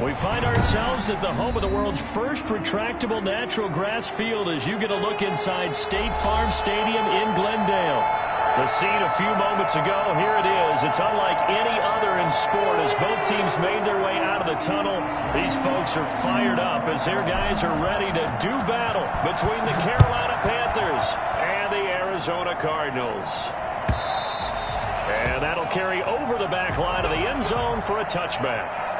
We find ourselves at the home of the world's first retractable natural grass field as you get a look inside State Farm Stadium in Glendale. The scene a few moments ago, here it is. It's unlike any other in sport as both teams made their way out of the tunnel. These folks are fired up as their guys are ready to do battle between the Carolina Panthers and the Arizona Cardinals. And that'll carry over the back line of the end zone for a touchback.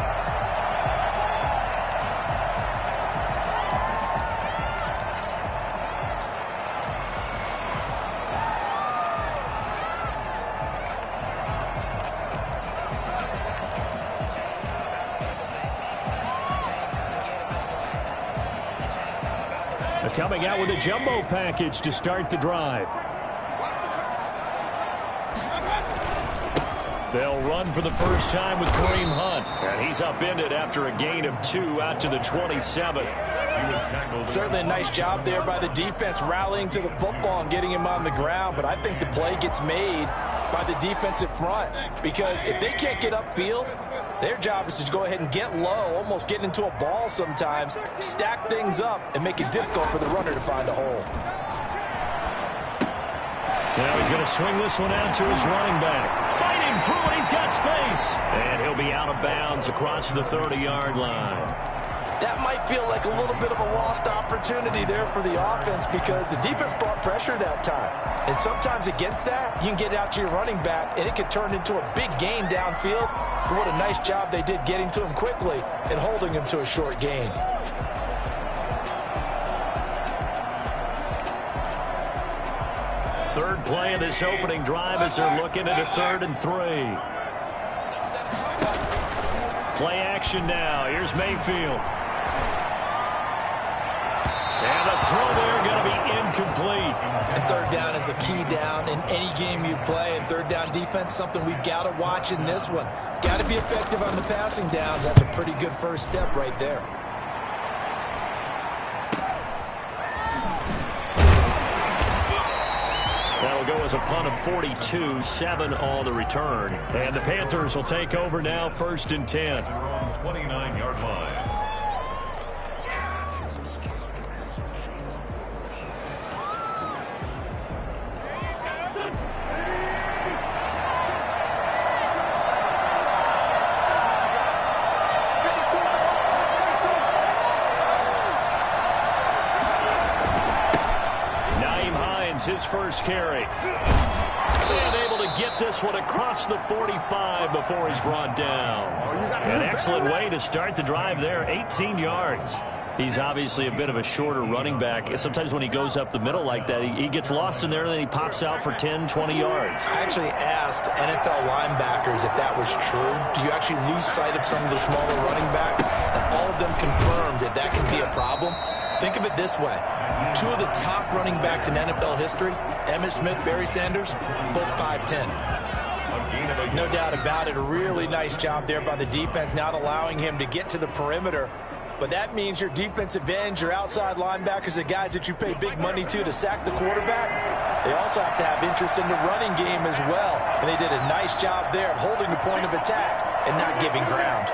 Coming out with a jumbo package to start the drive. They'll run for the first time with Kareem Hunt. And he's upended after a gain of 2 out to the 27. Certainly a nice job there by the defense rallying to the football and getting him on the ground. But I think the play gets made by the defensive front. Because if they can't get upfield, their job is to go ahead and get low, almost get into a ball sometimes, stack things up, and make it difficult for the runner to find a hole. Now he's going to swing this one out to his running back. Fighting through it, he's got space. And he'll be out of bounds across the 30-yard line. That might feel like a little bit of a lost opportunity there for the offense because the defense brought pressure that time. And sometimes against that, you can get out to your running back, and it could turn into a big gain downfield. But what a nice job they did getting to him quickly and holding him to a short gain. Third play of this opening drive as they're looking at a 3rd and 3. Play action now. Here's Mayfield. And the throw there going to be incomplete. And third down is a key down in any game you play. And third down defense, something we've got to watch in this one. Got to be effective on the passing downs. That's a pretty good first step right there. That'll go as a punt of 42, 7 on the return. And the Panthers will take over now, 1st and 10. 29-yard line. His first carry. And able to get this one across the 45 before he's brought down. An excellent way to start the drive there, 18 yards. He's obviously a bit of a shorter running back. Sometimes when he goes up the middle like that, he gets lost in there, and then he pops out for 10, 20 yards. I actually asked NFL linebackers if that was true. Do you actually lose sight of some of the smaller running backs? And all of them confirmed that that can be a problem. Think of it this way. 2 of the top running backs in NFL history, Emmitt Smith, Barry Sanders, both 5'10". No doubt about it. A really nice job there by the defense, not allowing him to get to the perimeter. But that means your defensive ends, your outside linebackers, the guys that you pay big money to sack the quarterback, they also have to have interest in the running game as well. And they did a nice job there of holding the point of attack and not giving ground.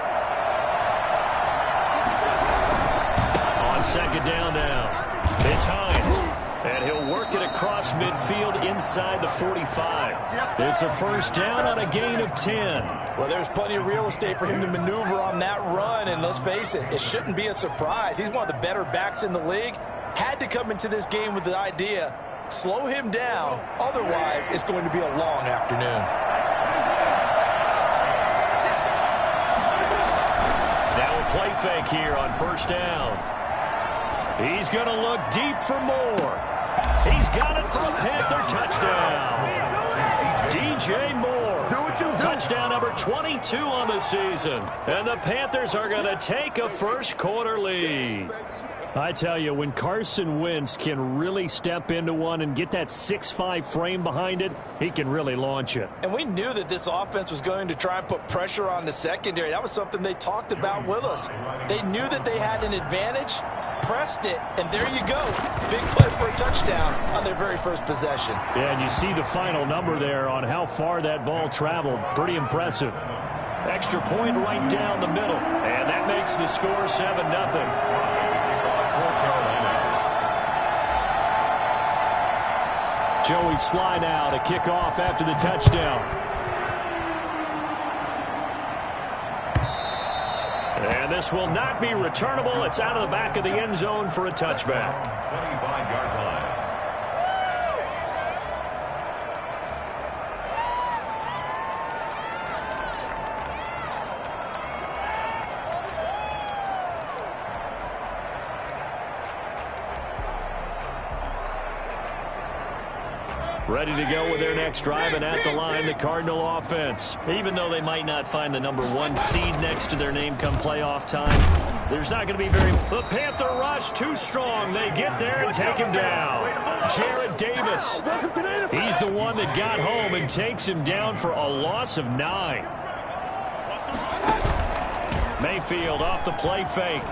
On 2nd down now. It's Hines, and he'll work it across midfield inside the 45. It's a first down on a gain of 10. Well, there's plenty of real estate for him to maneuver on that run, and let's face it, it shouldn't be a surprise. He's one of the better backs in the league. Had to come into this game with the idea, slow him down, otherwise it's going to be a long afternoon. Now a play fake here on 1st down. He's going to look deep for more. He's got it for a Panther touchdown. DJ Moore. Touchdown number 22 on the season. And the Panthers are going to take a first-quarter lead. I tell you, when Carson Wentz can really step into one and get that 6'5" frame behind it, he can really launch it. And we knew that this offense was going to try and put pressure on the secondary. That was something they talked about with us. They knew that they had an advantage, pressed it, and there you go. Big play for a touchdown on their very first possession. Yeah, and you see the final number there on how far that ball traveled. Pretty impressive. Extra point right down the middle. And that makes the score 7-0. Joey Sly now to kick off after the touchdown. And this will not be returnable. It's out of the back of the end zone for a touchback. 25-yard line. Ready to go with their next drive, and at the line, the Cardinal offense. Even though they might not find the #1 seed next to their name come playoff time, there's not going to be very... The Panther rush, too strong. They get there and take him down. Jared Davis. He's the one that got home and takes him down for a loss of 9. Mayfield off the play fake.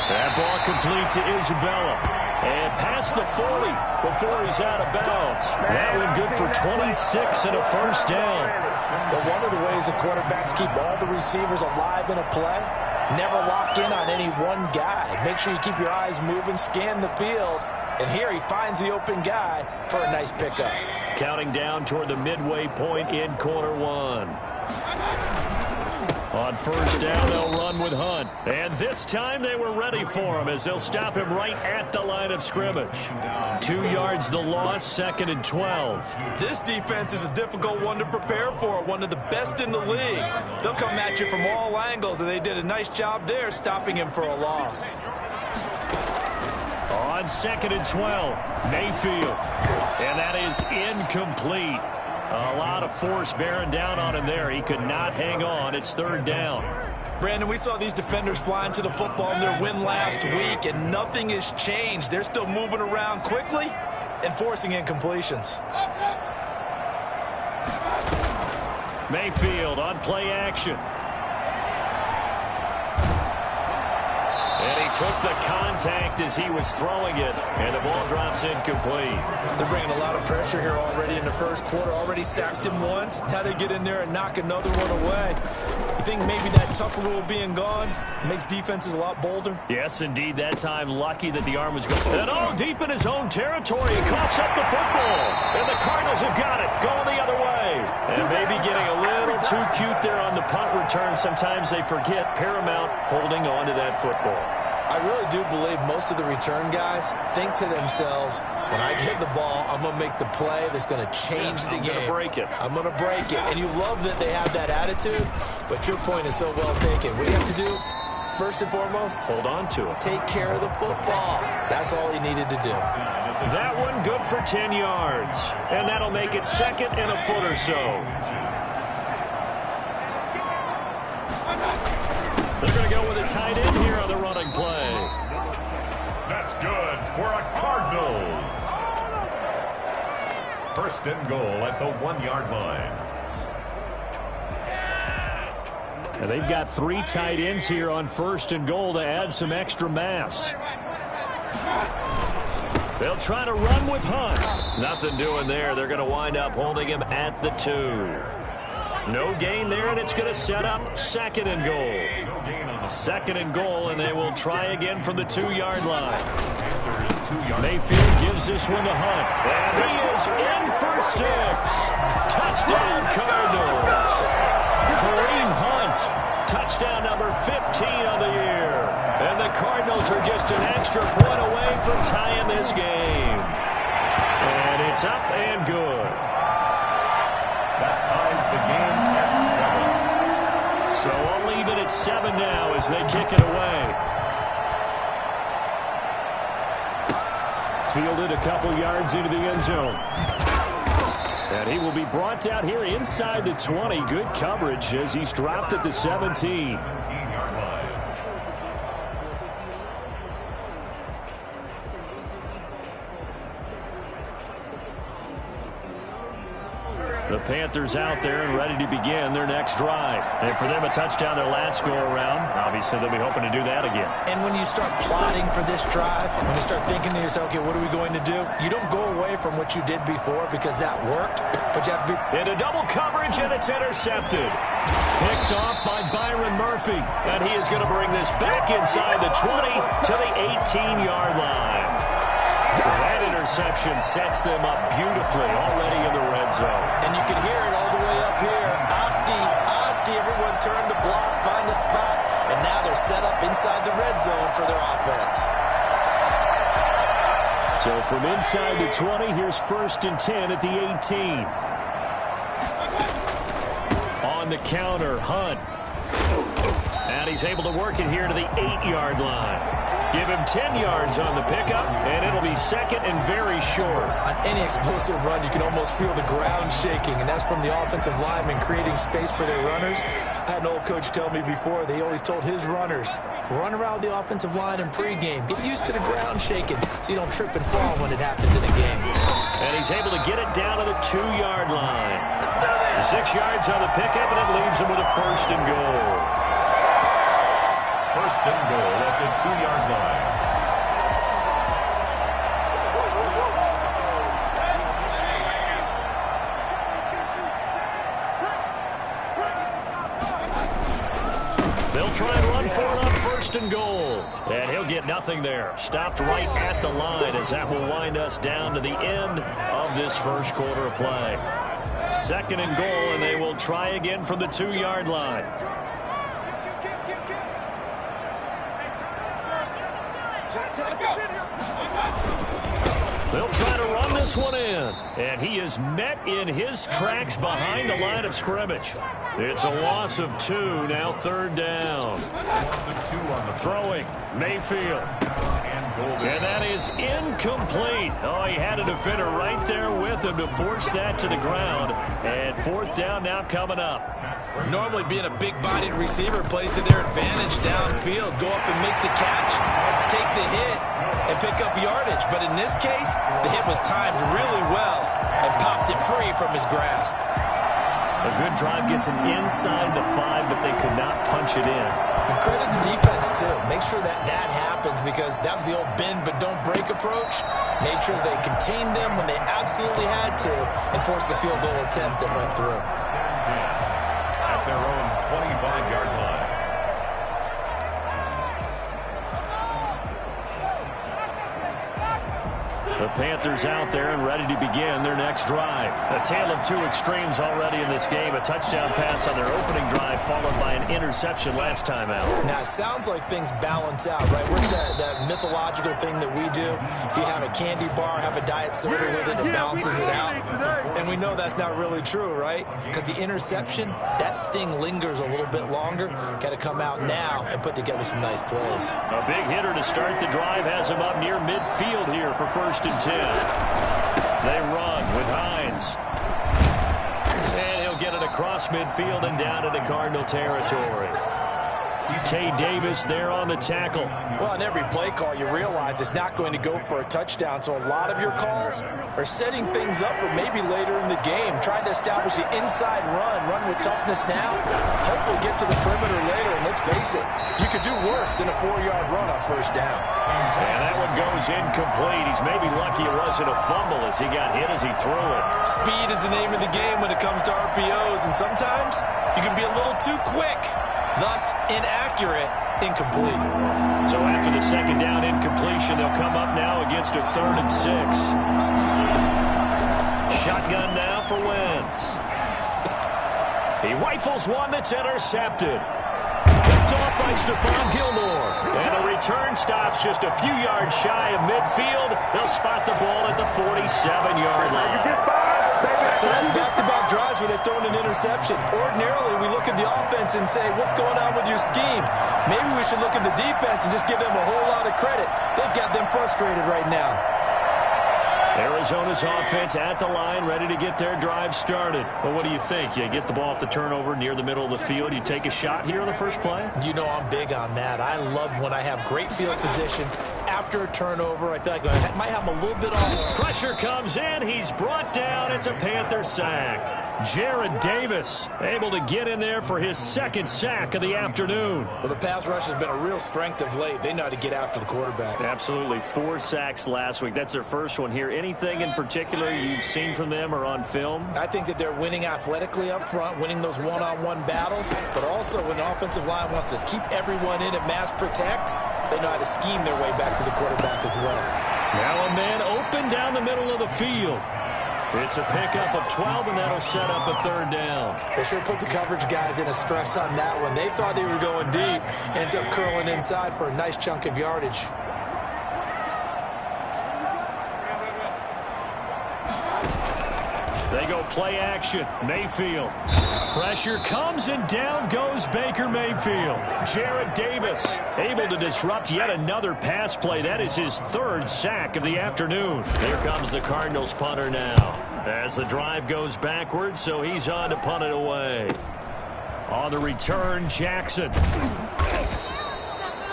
That ball complete to Isabella. And past the 40 before he's out of bounds. That one good for 26 and a first down. Well, one of the ways the quarterbacks keep all the receivers alive in a play, never lock in on any one guy. Make sure you keep your eyes moving, scan the field. And here he finds the open guy for a nice pickup. Counting down toward the midway point in quarter 1. On first down, they'll run with Hunt. And this time they were ready for him as they'll stop him right at the line of scrimmage. 2 yards the loss, 2nd and 12. This defense is a difficult one to prepare for, one of the best in the league. They'll come at you from all angles, and they did a nice job there stopping him for a loss. On 2nd and 12, Mayfield. And that is incomplete. A lot of force bearing down on him there. He could not hang on. It's 3rd down. Brandon, we saw these defenders flying to the football in their win last week, and nothing has changed. They're still moving around quickly and forcing incompletions. Mayfield on play action. And he took the contact as he was throwing it, and the ball drops incomplete. They're bringing a lot of pressure here already in the first quarter. Already sacked him once. Now they get in there and knock another one away. You think maybe that tougher rule being gone makes defenses a lot bolder? Yes, indeed. That time, lucky that the arm was going. And deep in his own territory. He coughs up the football. And the Cardinals have got it. Going the other way. And maybe getting a little too cute there on the punt return. Sometimes they forget Paramount holding on to that football. I really do believe most of the return guys think to themselves, when I get the ball, I'm going to make the play that's going to change the game. I'm going to break it. I'm going to break it. And you love that they have that attitude, but your point is so well taken. What do you have to do? First and foremost, hold on to it. Take care of the football. That's all he needed to do. That one good for 10 yards. And that'll make it 2nd and a foot or so. They're going to go with a tight end here on the running play. That's good for a Cardinals. 1st and goal at the 1-yard line. And they've got 3 tight ends here on 1st and goal to add some extra mass. They'll try to run with Hunt. Nothing doing there. They're going to wind up holding him at the 2. No gain there, and it's going to set up 2nd and goal. 2nd and goal, and they will try again from the 2-yard line. Mayfield gives this one to Hunt. And he is in for 6. Touchdown, Cardinals. Kareem Hunt, touchdown number 15 of the year. And the Cardinals are just an extra point away from tying this game. And it's up and good. That ties the game at 7. So we'll leave it at 7 now as they kick it away. Fielded a couple yards into the end zone. And he will be brought out here inside the 20. Good coverage as he's dropped at the 17. The Panthers out there and ready to begin their next drive. And for them, a touchdown their last go-around. Obviously, they'll be hoping to do that again. And when you start plotting for this drive, when you start thinking to yourself, okay, what are we going to do? You don't go away from what you did before because that worked, but you have to be... Into double coverage, and it's intercepted. Picked off by Byron Murphy. And he is going to bring this back inside the 20 to the 18-yard line. That interception sets them up beautifully already in the red zone. And you can hear it all the way up here. Oski, everyone turned to block, find a spot, and now they're set up inside the red zone for their offense. So from inside the 20, here's 1st and 10 at the 18. On the counter, Hunt. And he's able to work it here to the 8-yard line. Give him 10 yards on the pickup, and it'll be 2nd and very short. On any explosive run, you can almost feel the ground shaking, and that's from the offensive linemen creating space for their runners. I had an old coach tell me before, they always told his runners, run around the offensive line in pregame. Get used to the ground shaking so you don't trip and fall when it happens in a game. And he's able to get it down to the 2-yard line. 6 yards on the pickup, and it leaves him with a 1st and goal. 1st and goal at the 2-yard line. They'll try and run for it on 1st and goal. And he'll get nothing there. Stopped right at the line as that will wind us down to the end of this first quarter of play. 2nd and goal, and they will try again from the 2-yard line. They'll try to run this one in. And he is met in his tracks behind the line of scrimmage. It's a loss of 2, now 3rd down. Throwing, Mayfield. And that is incomplete. Oh, he had a defender right there with him to force that to the ground. And 4th down now coming up. Normally being a big-bodied receiver plays to their advantage downfield. Go up and make the catch, take the hit, and pick up yardage. But in this case, the hit was timed really well and popped it free from his grasp. A good drive gets him inside the 5, but they could not punch it in. And credit the defense, too. Make sure that happens because that was the old bend but don't break approach. Made sure they contained them when they absolutely had to and forced the field goal attempt that went through. At their own 25-yard line. The Panthers out there and ready to begin their next drive. A tale of 2 extremes already in this game. A touchdown pass on their opening drive followed by an interception last time out. Now, it sounds like things balance out, right? What's that mythological thing that we do? If you have a candy bar, have a diet soda with it, it balances it out. And we know that's not really true, right? Because the interception, that sting lingers a little bit longer. Got to come out now and put together some nice plays. A big hitter to start the drive has him up near midfield here for 1st and 10. They run with Hines. And he'll get it across midfield and down into Cardinal territory. Tay Davis there on the tackle. Well, on every play call, you realize it's not going to go for a touchdown. So a lot of your calls are setting things up for maybe later in the game. Trying to establish the inside run with toughness now. Hopefully get to the perimeter later. And let's face it, you could do worse than a 4-yard run on 1st down. And that one goes incomplete. He's maybe lucky it wasn't a fumble as he got hit as he threw it. Speed is the name of the game when it comes to RPOs. And sometimes you can be a little too quick. Thus, inaccurate, incomplete. So after the 2nd down incompletion, they'll come up now against a 3rd and 6. Shotgun now for Wentz. He rifles one that's intercepted. Picked off by Stephon Gilmore. And the return stops just a few yards shy of midfield. They'll spot the ball at the 47-yard line. So that's back-to-back drives where they've thrown an interception. Ordinarily, we look at the offense and say, what's going on with your scheme? Maybe we should look at the defense and just give them a whole lot of credit. They've got them frustrated right now. Arizona's offense at the line, ready to get their drive started. Well, what do you think? You get the ball off the turnover near the middle of the field. You take a shot here on the first play? You know I'm big on that. I love when I have great field position after a turnover. I feel like I might have him a little bit off. Pressure comes in. He's brought down. It's a Panther sack. Jared Davis able to get in there for his second sack of the afternoon. Well, the pass rush has been a real strength of late. They know how to get after the quarterback. Absolutely. 4 sacks last week. That's their first one here. Anything in particular you've seen from them or on film? I think that they're winning athletically up front, winning those one-on-one battles, but also when the offensive line wants to keep everyone in and mass protect, they know how to scheme their way back to the quarterback as well. Now a man open down the middle of the field. It's a pickup of 12, and that'll set up a third down. They sure put the coverage guys in a stress on that one. They thought they were going deep. Ends up curling inside for a nice chunk of yardage. They go play action. Mayfield. Pressure comes, and down goes Baker Mayfield. Jared Davis able to disrupt yet another pass play. That is his 3rd sack of the afternoon. Here comes the Cardinals punter now. As the drive goes backwards, so he's on to punt it away. On the return, Jackson.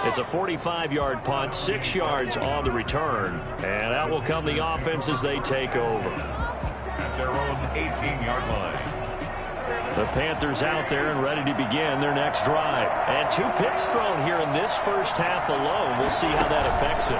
It's a 45-yard punt, 6 yards on the return. And out will come the offense as they take over. At their own 18-yard line. The Panthers out there and ready to begin their next drive. And 2 picks thrown here in this first half alone. We'll see how that affects it.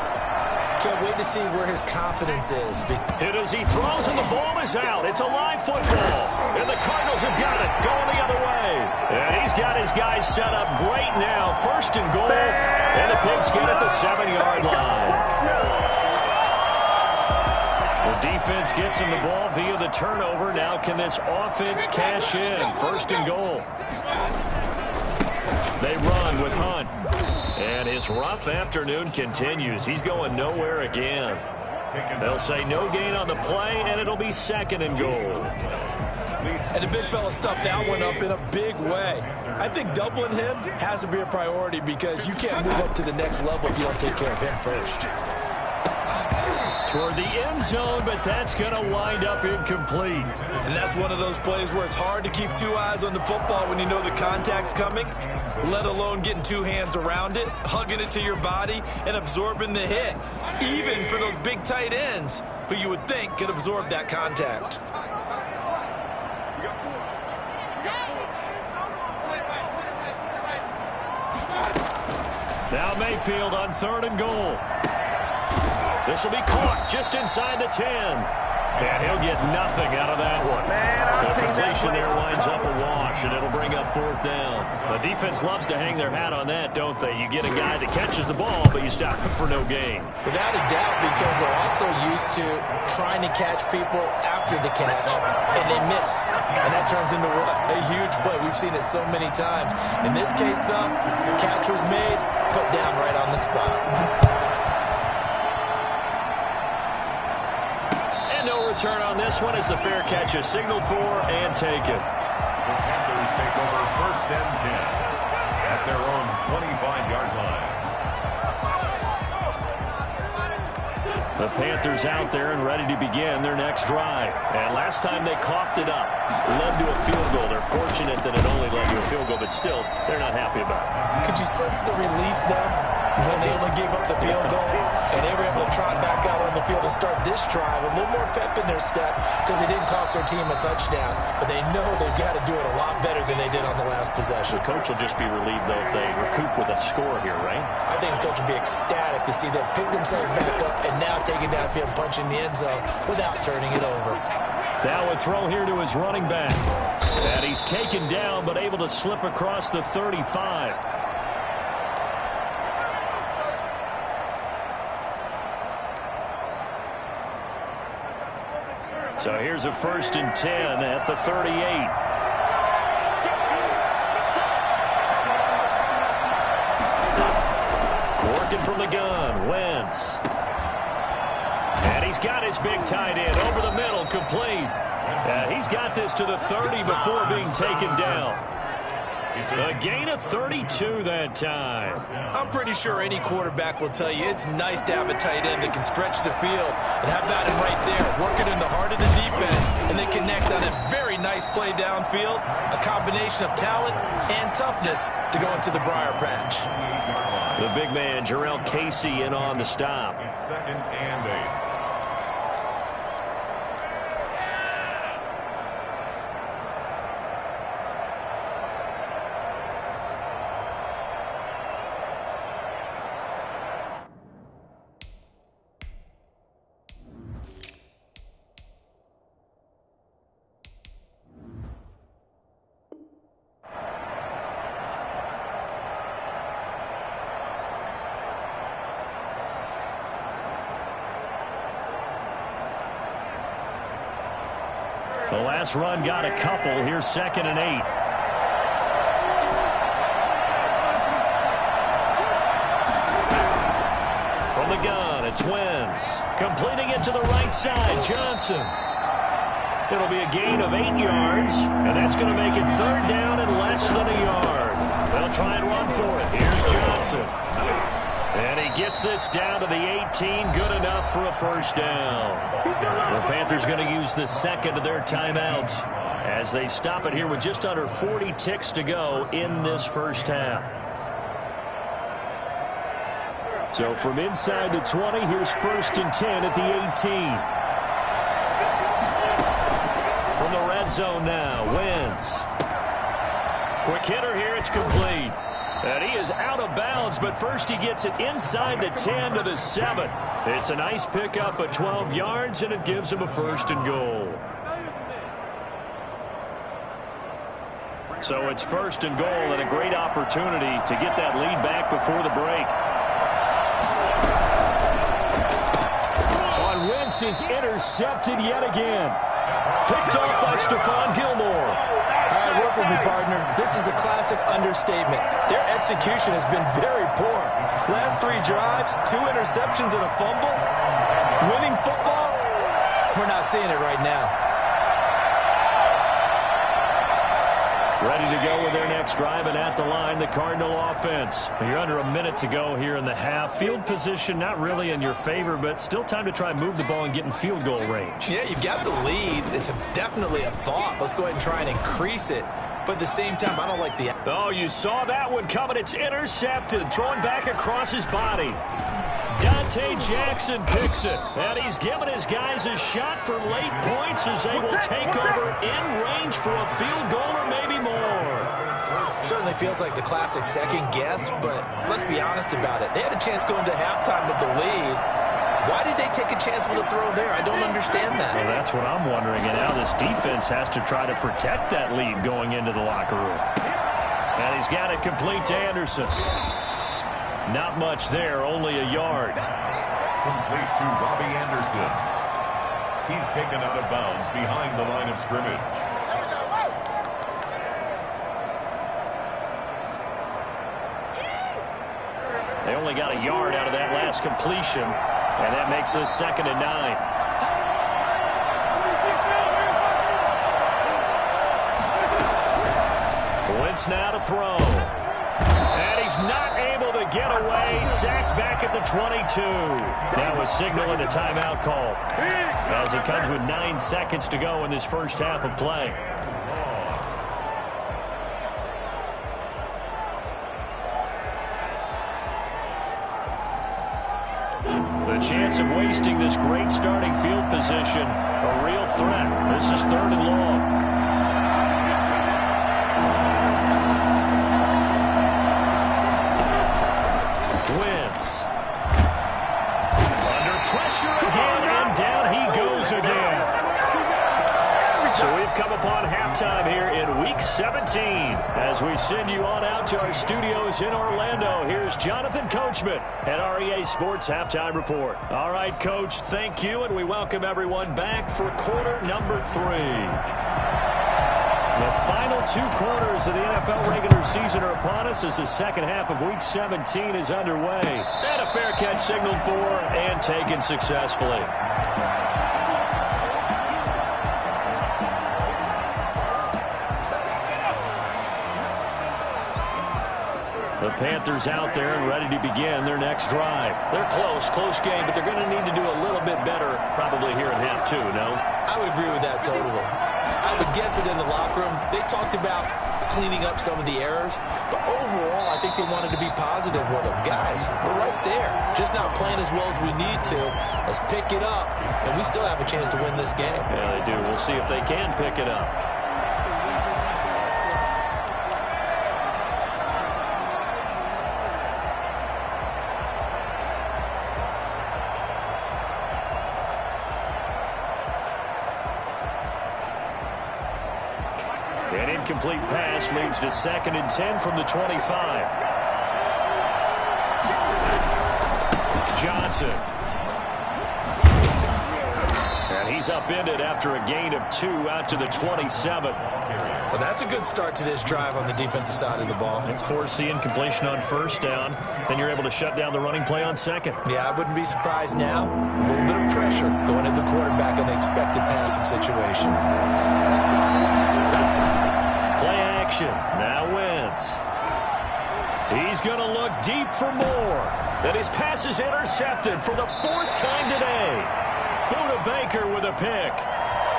Can't wait to see where his confidence is. Hit as he throws, and the ball is out. It's a live football. And the Cardinals have got it going the other way. And he's got his guys set up great now. 1st and goal. And the Pigs get at the 7-yard line. The defense gets him the ball via the turnover. Now can this offense cash in? 1st and goal. They run with Hunt. And his rough afternoon continues. He's going nowhere again. They'll say no gain on the play, and it'll be 2nd and goal. And the big fella stuffed that one up in a big way. I think doubling him has to be a priority because you can't move up to the next level if you don't take care of him first. Toward the end zone, but that's going to wind up incomplete. And that's one of those plays where it's hard to keep 2 eyes on the football when you know the contact's coming, let alone getting 2 hands around it, hugging it to your body, and absorbing the hit. Even for those big tight ends who you would think could absorb that contact. Now Mayfield on 3rd and goal. This will be caught just inside the 10. And he'll get nothing out of that one. The completion there winds up a wash, and it'll bring up 4th down. The defense loves to hang their hat on that, don't they? You get a guy that catches the ball, but you stop him for no gain. Without a doubt, because they're also used to trying to catch people after the catch, and they miss. And that turns into what? A huge play. We've seen it so many times. In this case, though, catch was made, put down right on the spot. Return on this one as the fair catch is signaled for and taken. The Panthers take over 1st and 10 at their own 25-yard line. The Panthers out there and ready to begin their next drive. And last time they coughed it up, led to a field goal. They're fortunate that it only led to a field goal, but still, they're not happy about it. Could you sense the relief, though, when they only gave up the field goal? And they were able to trot back out on the field and start this drive. A little more pep in their step because they didn't cost their team a touchdown. But they know they've got to do it a lot better than they did on the last possession. The coach will just be relieved, though, if they recoup with a score here, right? I think the coach will be ecstatic to see them pick themselves back up and now take it downfield and punch in the end zone without turning it over. Now a throw here to his running back. And he's taken down but able to slip across the 35. So here's a 1st and 10 at the 38. Working from the gun, Wentz. And he's got his big tight end over the middle, complete. He's got this to the 30 before being taken down. A gain of 32 that time. I'm pretty sure any quarterback will tell you it's nice to have a tight end that can stretch the field. And how about him right there, working in the heart of the defense, and they connect on a very nice play downfield, a combination of talent and toughness to go into the briar patch. The big man, Jarrell Casey, in on the stop. It's 2nd and 8. The last run got a couple. Here's 2nd and 8. From the gun, it's Wentz. Completing it to the right side, Johnson. It'll be a gain of 8 yards, and that's going to make it 3rd down and less than a yard. They'll try and run for it. Here's Johnson. And he gets this down to the 18. Good enough for a 1st down. The Panthers going to use the 2nd of their timeouts as they stop it here with just under 40 ticks to go in this 1st half. So from inside the 20, here's 1st and 10 at the 18. From the red zone now, Wentz. Quick hitter here, it's complete. And he is out of bounds, but first he gets it inside the 10 to the 7. It's a nice pickup of 12 yards, and it gives him a 1st and goal. So it's 1st and goal and a great opportunity to get that lead back before the break. On Wentz is intercepted yet again. Picked off by Stephon Gilmore. All right, work with me, partner. This is a classic understatement. Their execution has been very poor. Last 3 drives, 2 interceptions and a fumble. Winning football? We're not seeing it right now. Ready to go with their next drive, and at the line, the Cardinal offense. You're under a minute to go here in the half. Field position not really in your favor, but still time to try and move the ball and get in field goal range. Yeah, you've got the lead. It's definitely a thought. Let's go ahead and try and increase it. But at the same time, I don't like the... Oh, you saw that one coming. It's intercepted. Throwing back across his body. Dante Jackson picks it. And he's giving his guys a shot for late points as they will take over in range for a field goal or maybe more. Certainly feels like the classic second guess, but let's be honest about it. They had a chance going to halftime with the lead. Why did they take a chance with a throw there? I don't understand that. Well, that's what I'm wondering. And now this defense has to try to protect that lead going into the locker room. And he's got it complete to Anderson. Not much there, only a yard. Complete to Robbie Anderson. He's taken out of bounds behind the line of scrimmage. They only got a yard out of that last completion, and that makes this 2nd and 9. Wentz now to throw. And he's not able to get away. Sacked back at the 22. Now a signal and a timeout call as it comes with 9 seconds to go in this 1st half of play. The chance of wasting this great starting field position, a real threat. This is 3rd and long. Wentz. Under pressure again, and down he goes again. So we've come upon halftime here in Week 17. As we send you on out to our studios in Orlando, here's Jonathan Coachman at REA Sports Halftime Report. All right, Coach, thank you, and we welcome everyone back for quarter number 3. The final 2 quarters of the NFL regular season are upon us as the 2nd half of Week 17 is underway. And a fair catch signaled for and taken successfully. The Panthers out there and ready to begin their next drive. They're close game, but they're going to need to do a little bit better probably here in half 2, no? I would agree with that totally. I would guess it in the locker room. They talked about cleaning up some of the errors, but overall, I think they wanted to be positive with them. Guys, we're right there. Just not playing as well as we need to. Let's pick it up, and we still have a chance to win this game. Yeah, they do. We'll see if they can pick it up. An incomplete pass leads to 2nd and 10 from the 25. Johnson. And he's upended after a gain of 2 out to the 27. Well, that's a good start to this drive on the defensive side of the ball. And force the incompletion on 1st down. Then you're able to shut down the running play on 2nd. Yeah, I wouldn't be surprised now. A little bit of pressure going at the quarterback in an expected passing situation. Now Wentz. He's going to look deep for more. And his pass is intercepted for the 4th time today. Buda Baker with a pick.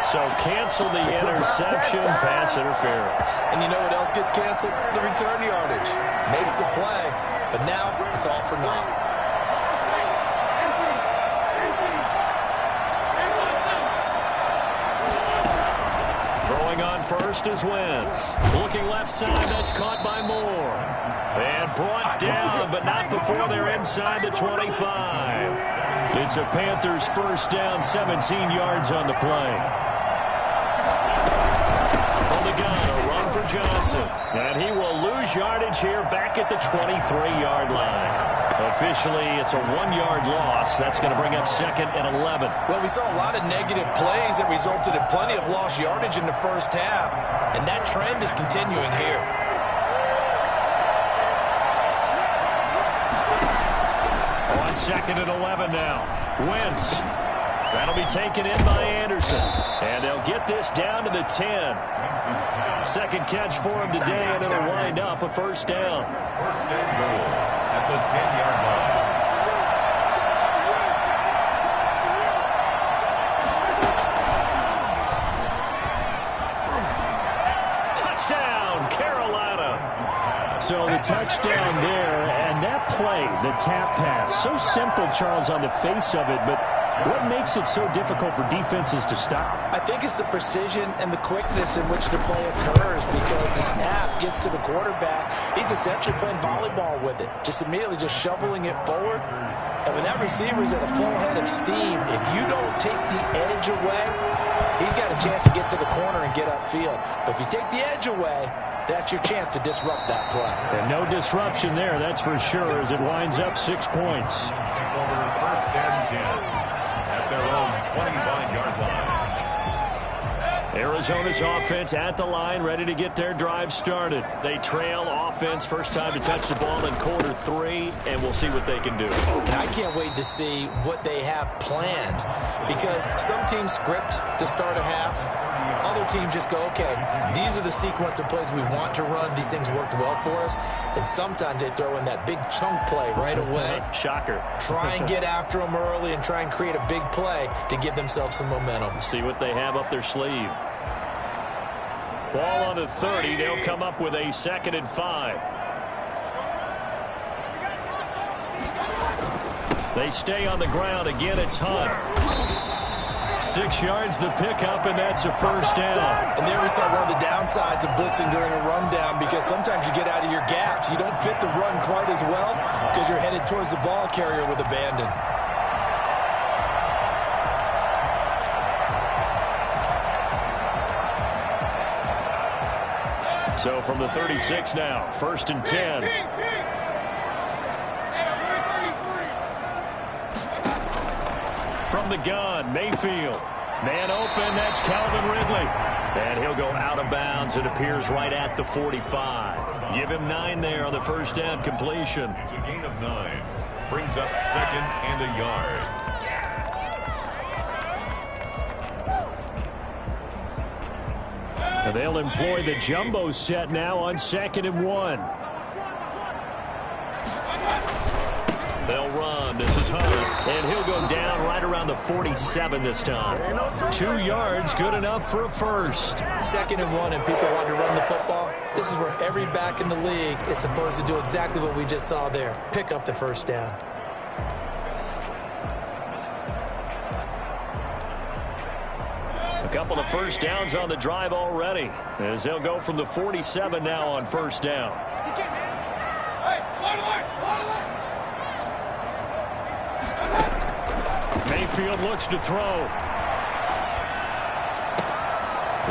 So cancel the interception, pass interference. And you know what else gets canceled? The return yardage. Makes the play, but now it's all for naught. On 1st is Wentz. Looking left side, that's caught by Moore. And brought down, but not before they're inside the 25. It's a Panthers 1st down, 17 yards on the play. On the gun, a run for Johnson. And he will lose yardage here back at the 23-yard line. Officially, it's a 1-yard loss. That's going to bring up 2nd and 11. Well, we saw a lot of negative plays that resulted in plenty of lost yardage in the 1st half, and that trend is continuing here. On 2nd and 11 now. Wentz. That'll be taken in by Anderson. And they'll get this down to the 10. 2nd catch for him today, and it'll wind up a 1st down. 1st and goal at the 10-yard line. Touchdown, Carolina. So the touchdown there, and that play, the tap pass, so simple, Charles, on the face of it, but what makes it so difficult for defenses to stop? I think it's the precision and the quickness in which the play occurs, because the snap gets to the quarterback. He's essentially playing volleyball with it, just immediately just shoveling it forward. And when that receiver's at a full head of steam, if you don't take the edge away, he's got a chance to get to the corner and get upfield. But if you take the edge away, that's your chance to disrupt that play. And no disruption there, that's for sure, as it winds up 6 points. Over 1st and 10. At their own 25-yard line. Arizona's offense at the line, ready to get their drive started. They trail offense, first time to touch the ball in quarter 3, and we'll see what they can do. And I can't wait to see what they have planned, because some teams script to start a half. Other teams just go, okay, these are the sequence of plays we want to run. These things worked well for us. And sometimes they throw in that big chunk play right away. Shocker. Try and get after them early and try and create a big play to give themselves some momentum. See what they have up their sleeve. Ball on the 30. They'll come up with a 2nd and 5. They stay on the ground. Again, it's Hunt. 6 yards the pickup, and that's a 1st down. And there we saw one of the downsides of blitzing during a rundown, because sometimes you get out of your gaps. You don't fit the run quite as well because you're headed towards the ball carrier with abandon. So from the 36 now, 1st and 10. From the gun, Mayfield. Man open, that's Calvin Ridley. And he'll go out of bounds. It appears right at the 45. Give him 9 there on the 1st down completion. It's a gain of 9. Brings up 2nd and a yard. And they'll employ the jumbo set now on 2nd and 1. They'll run. This is Hunt, and he'll go down right around the 47 this time. 2 yards, good enough for a first. 2nd and 1, and people want to run the football. This is where every back in the league is supposed to do exactly what we just saw there. Pick up the first down. A couple of first downs on the drive already, as they'll go from the 47 now on first down. Mayfield looks to throw.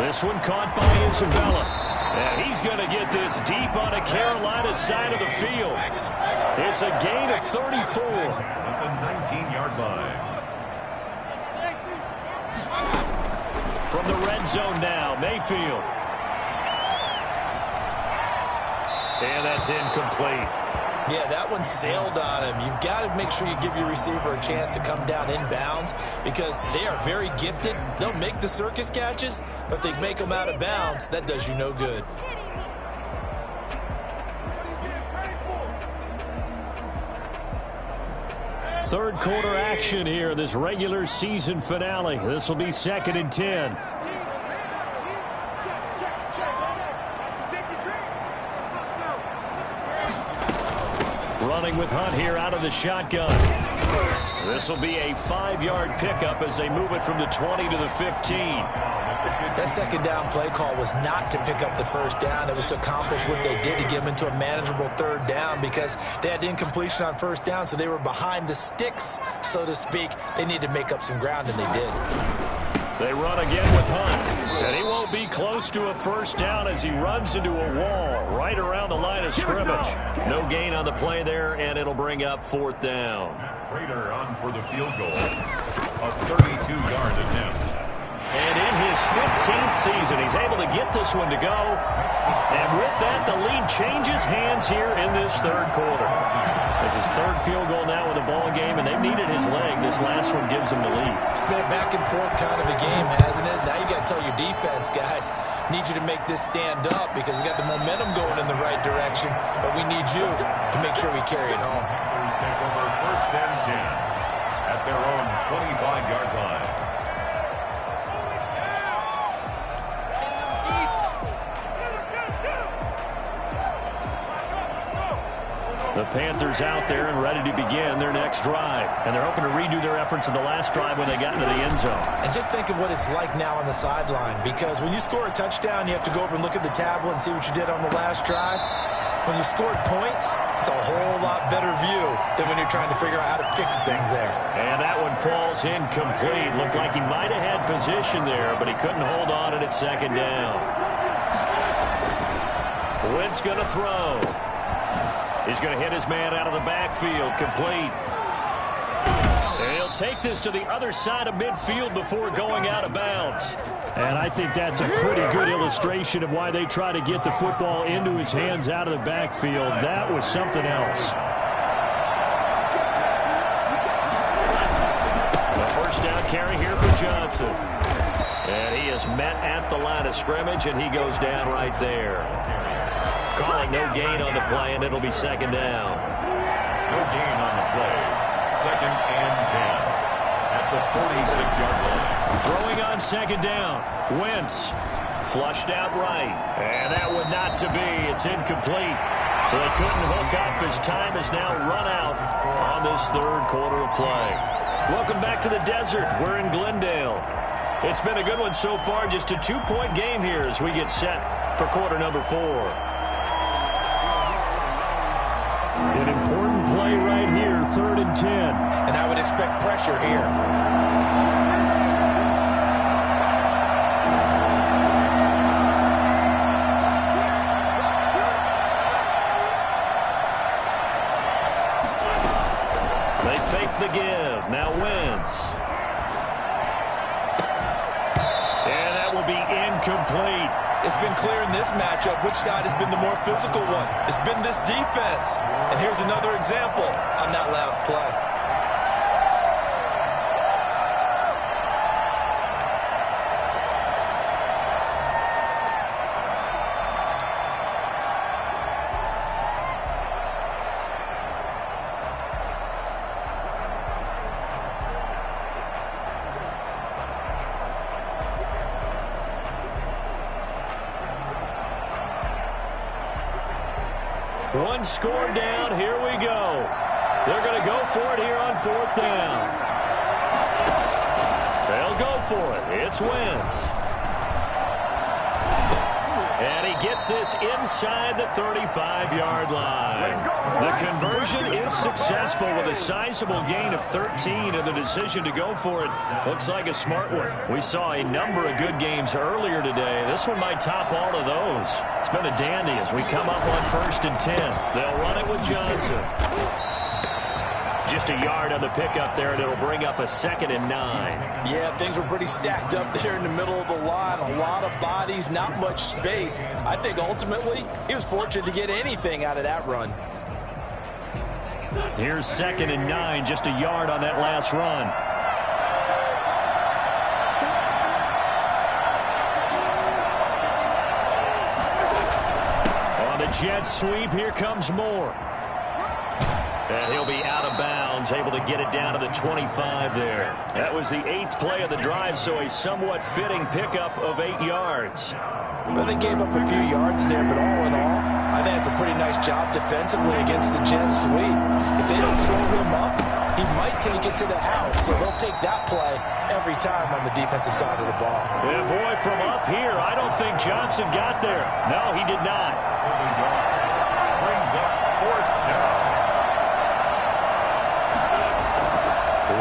This one caught by Isabella. And he's going to get this deep on a Carolina side of the field. It's a gain of 34. At the 19-yard line. From the red zone now, Mayfield. And that's incomplete. Yeah, that one sailed on him. You've got to make sure you give your receiver a chance to come down inbounds because they are very gifted. They'll make the circus catches, but if they make them out of bounds, that does you no good. Third quarter action here in this regular season finale. This will be 2nd and 10. Running with Hunt here out of the shotgun. This will be a 5-yard pickup as they move it from the 20 to the 15. That 2nd down play call was not to pick up the first down. It was to accomplish what they did to get them into a manageable 3rd down because they had incompletion on first down, so they were behind the sticks, so to speak. They needed to make up some ground, and they did. They run again with Hunt, and he won't be close to a first down as he runs into a wall right around the line of scrimmage. No gain on the play there, and it'll bring up 4th down. Prater on for the field goal. A 32-yard attempt. And in his 15th season, he's able to get this one to go. And with that, the lead changes hands here in this 3rd quarter. It's his 3rd field goal now in the ball game, and they've needed his leg. This last one gives him the lead. It's been a back and forth kind of a game, hasn't it? Now you got to tell your defense, guys, need you to make this stand up because we got the momentum going in the right direction, but we need you to make sure we carry it home. Panthers take over 1st and 10 at their own 25-yard line. The Panthers out there and ready to begin their next drive. And they're hoping to redo their efforts in the last drive when they got into the end zone. And just think of what it's like now on the sideline, because when you score a touchdown, you have to go over and look at the tablet and see what you did on the last drive. When you scored points, it's a whole lot better view than when you're trying to figure out how to fix things there. And that one falls incomplete. Looked like he might have had position there, but he couldn't hold on it at 2nd down. Wentz going to throw. He's going to hit his man out of the backfield, complete. And he'll take this to the other side of midfield before going out of bounds. And I think that's a pretty good illustration of why they try to get the football into his hands out of the backfield. That was something else. The first down carry here for Johnson. And he is met at the line of scrimmage, and he goes down right there. Calling no gain on the play, and it'll be 2nd down. No gain on the play. 2nd and 10 at the 46-yard line. Throwing on 2nd down. Wentz flushed out right. And that would not to be. It's incomplete. So they couldn't hook up as time has now run out on this 3rd quarter of play. Welcome back to the desert. We're in Glendale. It's been a good one so far. Just a 2-point game here as we get set for quarter number 4. An important play right here, 3rd and 10. And I would expect pressure here. They fake the give. Now Wentz. And that will be incomplete. It's been clear in this matchup which side has been the more physical one. It's been this defense. And here's another example on that last play. One score down. Here we go. They're going to go for it here on 4th down. They'll go for it. It's Wentz. And he gets this inside the 35-yard line. The conversion is successful with a sizable gain of 13, and the decision to go for it looks like a smart one. We saw a number of good games earlier today. This one might top all of those. It's been a dandy as we come up on 1st and 10. They'll run it with Johnson. Just a yard on the pickup there, and it'll bring up a 2nd and 9. Yeah, things were pretty stacked up there in the middle of the line. A lot of bodies, not much space. I think ultimately he was fortunate to get anything out of that run. Here's 2nd and 9, just a yard on that last run. On the jet sweep, here comes Moore. And he'll be out of bounds, able to get it down to the 25 there. That was the 8th play of the drive, so a somewhat fitting pickup of 8 yards. Well, they gave up a few yards there, but all in all, I think it's a pretty nice job defensively against the jet sweep. If they don't slow him up, he might take it to the house, so they'll take that play every time on the defensive side of the ball. Yeah, boy, from up here, I don't think Johnson got there. No, he did not. Brings up 4th down.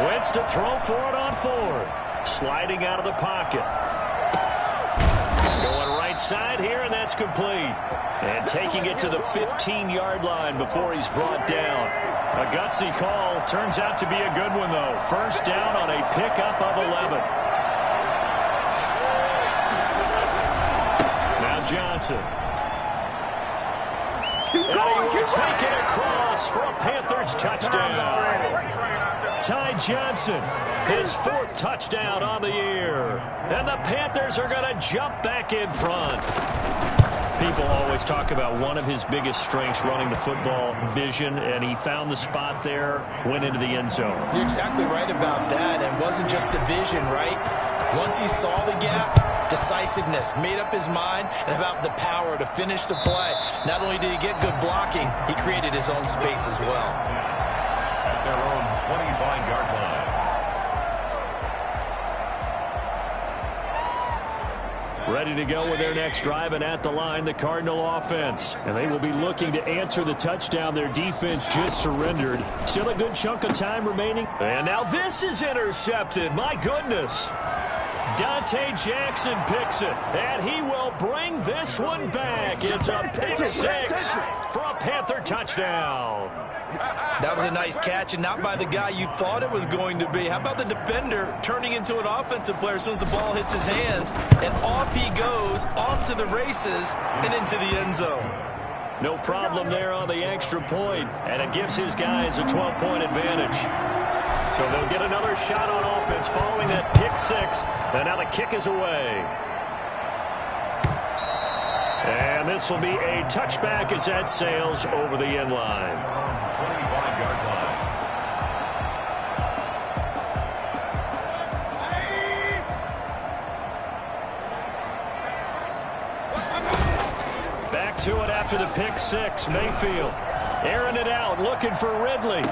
Wentz to throw for it on 4th. Sliding out of the pocket. Going right side here, and that's complete. And taking it to the 15-yard line before he's brought down. A gutsy call. Turns out to be a good one, though. 1st down on a pickup of 11. Now Johnson. And he will take it across for a Panthers touchdown. Ty Johnson, his 4th touchdown on the year. And the Panthers are going to jump back in front. People always talk about one of his biggest strengths running the football, vision, and he found the spot there, went into the end zone. You're exactly right about that, and wasn't just the vision, right? Once he saw the gap, decisiveness, made up his mind, and about the power to finish the play. Not only did he get good blocking, he created his own space as well. At their own 25-yard line. Ready to go with their next drive, and at the line, the Cardinal offense. And they will be looking to answer the touchdown their defense just surrendered. Still a good chunk of time remaining. And now this is intercepted. My goodness. Dante Jackson picks it, and he will bring this one back. It's a pick 6 for a Panther touchdown. That was a nice catch, and not by the guy you thought it was going to be. How about the defender turning into an offensive player as soon as the ball hits his hands, and off he goes, off to the races, and into the end zone. No problem there on the extra point, and it gives his guys a 12-point advantage. So they'll get another shot on offense following that pick 6, and now the kick is away. And this will be a touchback as that sails over the end line. 25-yard line. Back to it after the pick 6. Mayfield airing it out, looking for Ridley.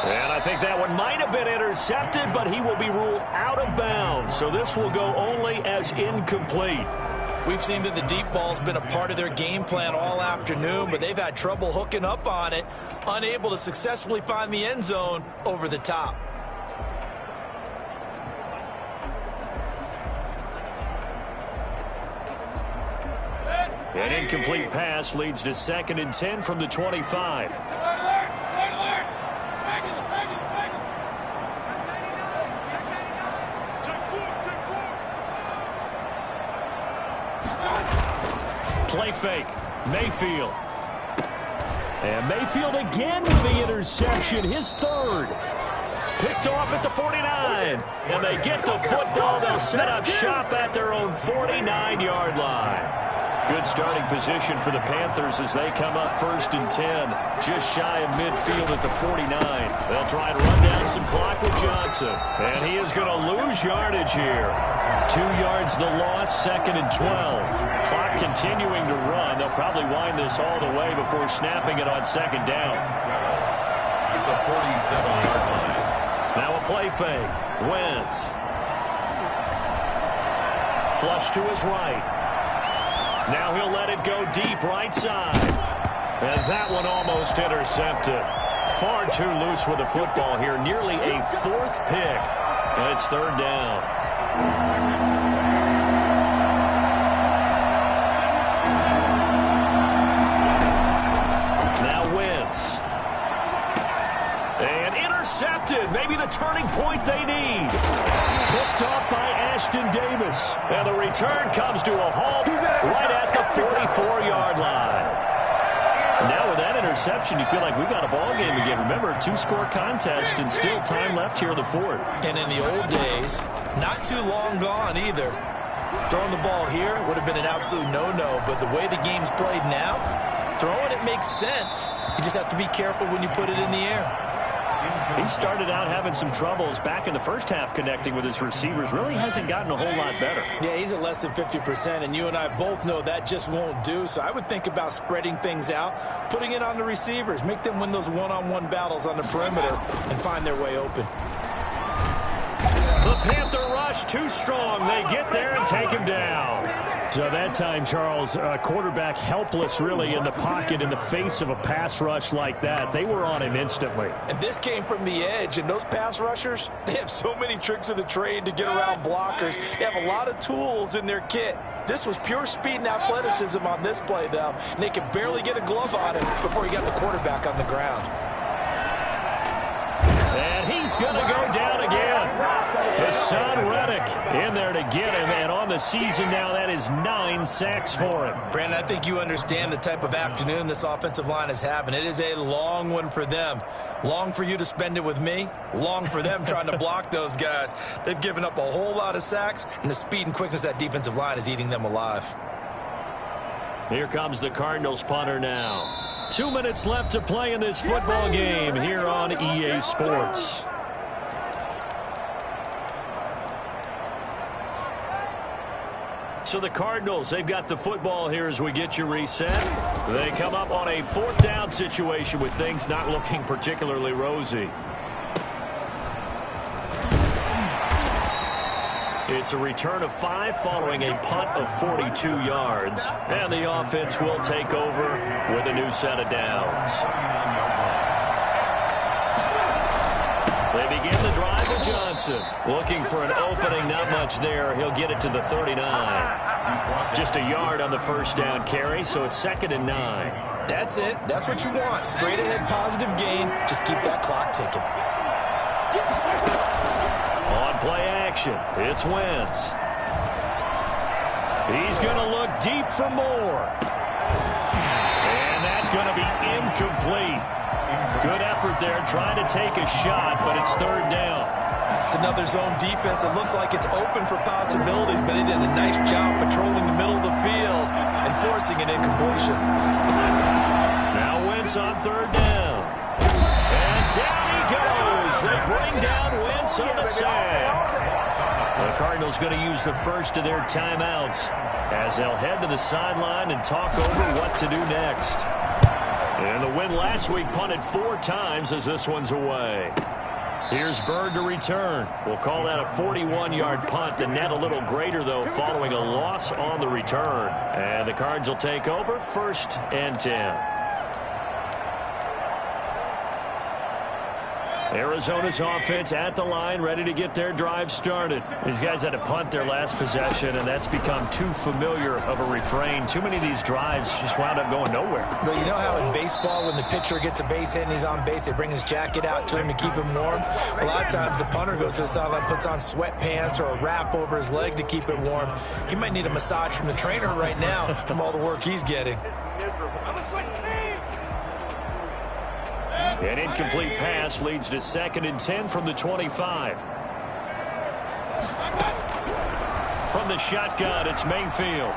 And I think that one might have been intercepted, but he will be ruled out of bounds. So this will go only as incomplete. We've seen that the deep ball's been a part of their game plan all afternoon, but they've had trouble hooking up on it, unable to successfully find the end zone over the top. An incomplete pass leads to 2nd and 10 from the 25. Play fake. Mayfield. And Mayfield again with the interception, his 3rd. Picked off at the 49. And they get the football. They'll set up shop at their own 49-yard line. Good starting position for the Panthers as they come up 1st and 10. Just shy of midfield at the 49. They'll try and run down some clock with Johnson. And he is going to lose yardage here. 2 yards the loss, 2nd and 12. Clock continuing to run. They'll probably wind this all the way before snapping it on 2nd down. At the 47-yard line. Now a play fake. Wentz. Flush to his right. Now he'll let it go deep right side. And that one almost intercepted. Far too loose with the football here. Nearly a 4th pick. And it's 3rd down. Now Wentz. And intercepted. Maybe the turning point they need. Picked off by Ashton Davis. And the return comes to a halt right at the 44-yard line. Now with that interception, you feel like we've got a ball game again. Remember, 2-score contest and still time left here in the 4th. And in the old days, not too long gone either. Throwing the ball here would have been an absolute no-no, but the way the game's played now, throwing it makes sense. You just have to be careful when you put it in the air. He started out having some troubles back in the first half connecting with his receivers. Really hasn't gotten a whole lot better. Yeah, he's at less than 50%, and you and I both know that just won't do. So I would think about spreading things out, putting it on the receivers, make them win those one-on-one battles on the perimeter and find their way open. The Panther rush too strong. They get there and take him down. So that time, Charles, quarterback helpless really in the pocket in the face of a pass rush like that. They were on him instantly. And this came from the edge, and those pass rushers, they have so many tricks of the trade to get around blockers. They have a lot of tools in their kit. This was pure speed and athleticism on this play, though, and they could barely get a glove on him before he got the quarterback on the ground. And he's going to go down again. His son Reddick in there to get him, and on the season now, that is 9 sacks for him. Brandon, I think you understand the type of afternoon this offensive line is having. It is a long one for them. Long for you to spend it with me. Long for them trying to block those guys. They've given up a whole lot of sacks, and the speed and quickness of that defensive line is eating them alive. Here comes the Cardinals punter now. 2 minutes left to play in this football game here on EA Sports. So the Cardinals, they've got the football here as we get you reset. They come up on a 4th down situation with things not looking particularly rosy. It's a return of 5 following a punt of 42 yards. And the offense will take over with a new set of downs. They begin the drive with Johnson. Looking for an opening, not much there. He'll get it to the 39. Just a yard on the first down carry, so it's 2nd and 9. That's it. That's what you want. Straight ahead positive gain. Just keep that clock ticking. On play action, it's Wentz. He's going to look deep for more. And that's going to be incomplete. Good effort there, trying to take a shot, but it's 3rd down. It's another zone defense. It looks like it's open for possibilities, but they did a nice job patrolling the middle of the field and forcing an incompletion. Now Wentz on 3rd down. And down he goes. They bring down Wentz on the sack. The Cardinals going to use the first of their timeouts as they'll head to the sideline and talk over what to do next. And the win last week punted 4 times as this one's away. Here's Bird to return. We'll call that a 41-yard punt. The net a little greater, though, following a loss on the return. And the Cards will take over 1st and 10. Arizona's offense at the line, ready to get their drive started. These guys had to punt their last possession, and that's become too familiar of a refrain. Too many of these drives just wound up going nowhere. But you know how in baseball, when the pitcher gets a base hit and he's on base, they bring his jacket out to him to keep him warm? A lot of times the punter goes to the sideline, puts on sweatpants or a wrap over his leg to keep it warm. He might need a massage from the trainer right now from all the work he's getting. An incomplete pass leads to 2nd and 10 from the 25. From the shotgun, it's Mayfield.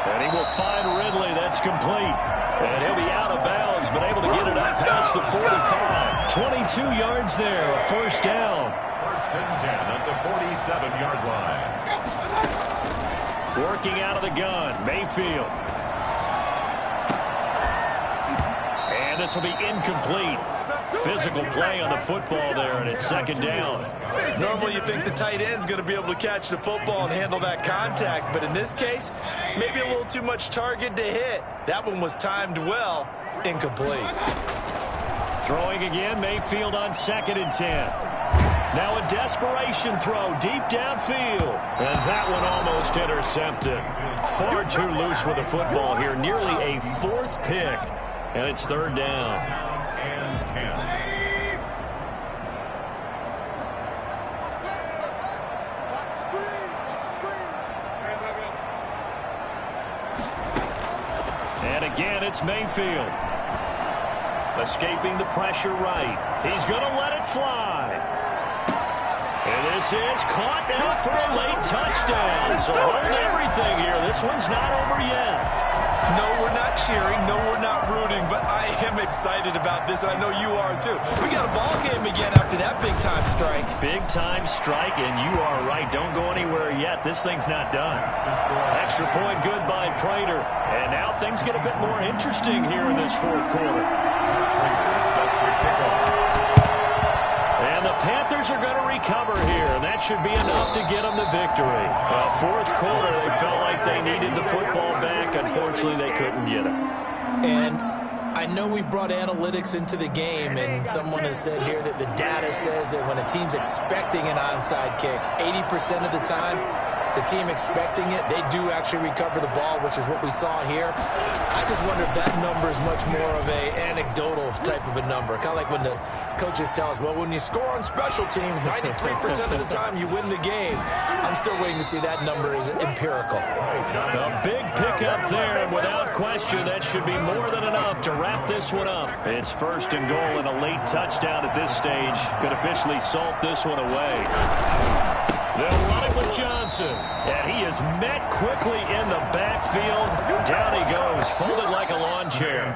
And he will find Ridley. That's complete. And he'll be out of bounds, but able to get it up past the 45. 22 yards there, a first down. First and 10 at the 47-yard line. Working out of the gun, Mayfield. And this will be incomplete. Physical play on the football there, and it's second down. Normally you think the tight end's going to be able to catch the football and handle that contact, but in this case, maybe a little too much target to hit. That one was timed well, incomplete. Throwing again, Mayfield on 2nd and 10. Now a desperation throw deep downfield. And that one almost intercepted. Far too loose with the football here. Nearly a 4th pick. And it's 3rd down. And 10. And again, it's Mayfield. Escaping the pressure right. He's going to let it fly. And this is caught now for a late touchdown. So hold everything here. This one's not over yet. No, we're not cheering. No, we're not rooting. But I am excited about this, and I know you are too. We got a ball game again after that big-time strike. Big-time strike, and you are right. Don't go anywhere yet. This thing's not done. Extra point good by Prater. And now things get a bit more interesting here in this 4th quarter. Set to kick off. And the Panthers are going to recover here, and that should be enough to get them the victory. 4th quarter, they felt like they needed the football back. Unfortunately, they couldn't get it. And I know we brought analytics into the game, and someone has said here that the data says that when a team's expecting an onside kick, 80% of the time, the team expecting it, they do actually recover the ball, which is what we saw here. I just wonder if that number is much more of a anecdotal type of a number. Kind of like when the coaches tell us, well, when you score on special teams, 93% of the time you win the game. I'm still waiting to see that number is empirical. A big pickup there, and without question, that should be more than enough to wrap this one up. It's 1st and goal, and a late touchdown at this stage could officially salt this one away. They'll run it with Johnson, and he is met quickly in the backfield. Down he goes, folded like a lawn chair.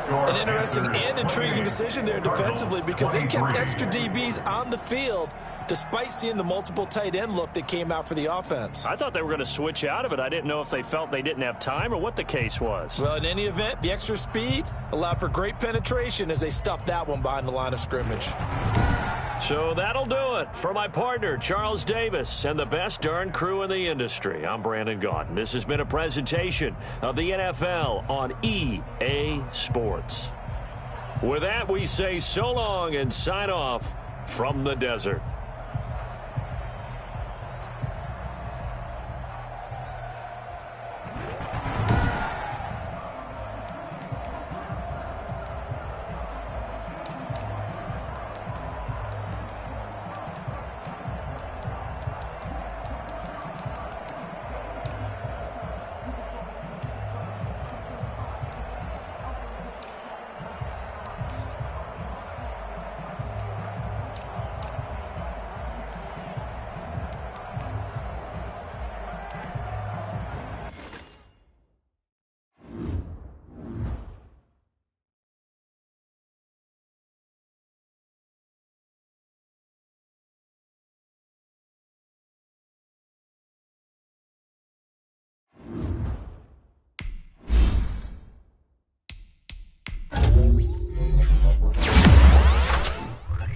An interesting and intriguing decision there defensively because they kept extra DBs on the field despite seeing the multiple tight end look that came out for the offense. I thought they were going to switch out of it. I didn't know if they felt they didn't have time or what the case was. Well, in any event, the extra speed allowed for great penetration as they stuffed that one behind the line of scrimmage. So that'll do it for my partner, Charles Davis, and the best darn crew in the industry. I'm Brandon Gaudin. This has been a presentation of the NFL on EA Sports. With that, we say so long and sign off from the desert.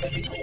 Thank you.